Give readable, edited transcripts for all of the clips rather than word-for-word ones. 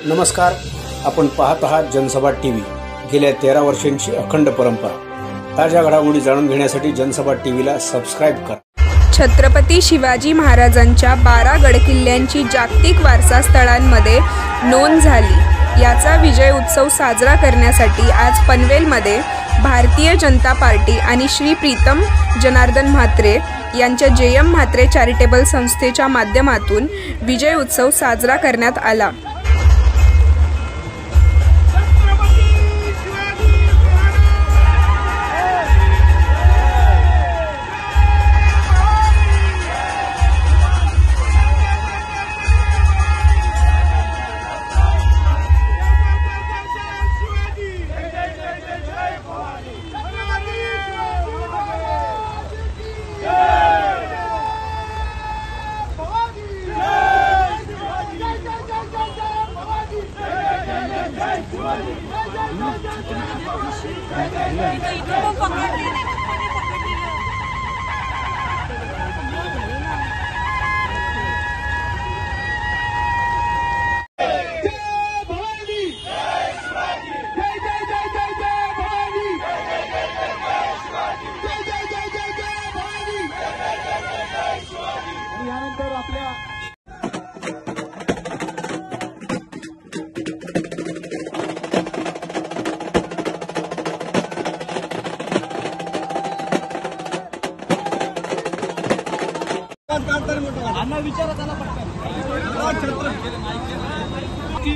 नमस्कार, आपण पाहत आहात जनसभा टीव्ही। गेल्या 13 वर्षांची अखंड परंपरा। ताज्या घडामोडी जाणून घेण्यासाठी जनसभा टीव्हीला सबस्क्राइब करा। छत्रपती शिवाजी महाराजांच्या 12 गडकिल्ल्यांची जागतिक वारसा स्थळांमध्ये नोंद झाली। याचा विजय उत्सव साजरा करण्यासाठी आज पनवेलमध्ये भारतीय जनता पार्टी आणि श्री प्रीतम जनार्दन म्हात्रे यांच्या जेएम म्हात्रे चॅरिटेबल संस्थेच्या माध्यमातून विजय उत्सव साजरा करण्यात आला।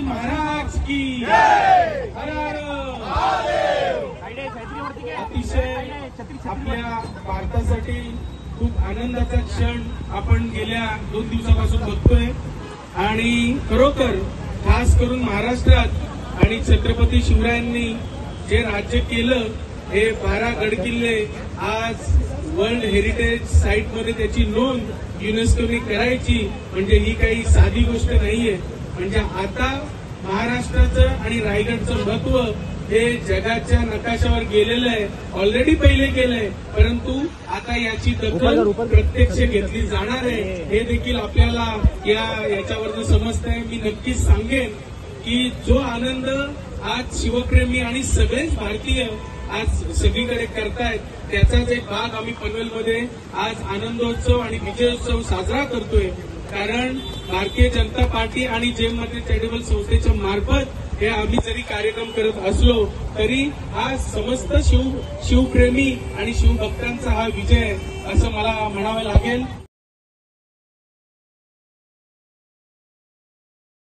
महाराज की अतिशय आपल्या भारतासाठी खूप आनंदाचा क्षण आपण गेल्या 2 दिवसापासून बघतोय आणि खरोखर खास करून महाराष्ट्रात आणि छत्रपती शिवरायांनी जे राज्य केलं हे 12 गडकिल्ले आज वर्ल्ड हेरिटेज साइट मध्ये त्याची नोंद युनेस्कोने करायची म्हणजे ही काही साधी गोष्ट नाहीये। म्हणजे आता महाराष्ट्राचं आणि रायगडचं महत्व हे जगाच्या नकाशावर गेलेलं आहे, ऑलरेडी पहिले गेलंय, परंतु आता याची दखल प्रत्यक्ष घेतली जाणार आहे हे देखील आपल्याला याच्यावरनं समजतंय। मी नक्कीच सांगेन की जो आनंद आज शिवप्रेमी आणि सगळेच भारतीय आज सगळीकडे करतायत त्याचाच एक भाग आम्ही पनवेलमध्ये आज आनंदोत्सव आणि विजयोत्सव साजरा करतोय। कारण भारतीय जनता पार्टी आणि जेएम म्हात्रे चॅरिटेबल संस्थेच्या मार्फत हे आम्ही जरी कार्यक्रम करत असलो तरी हा समस्त शिवप्रेमी आणि शिवभक्तांचा हा विजय असं मला म्हणावं लागेल।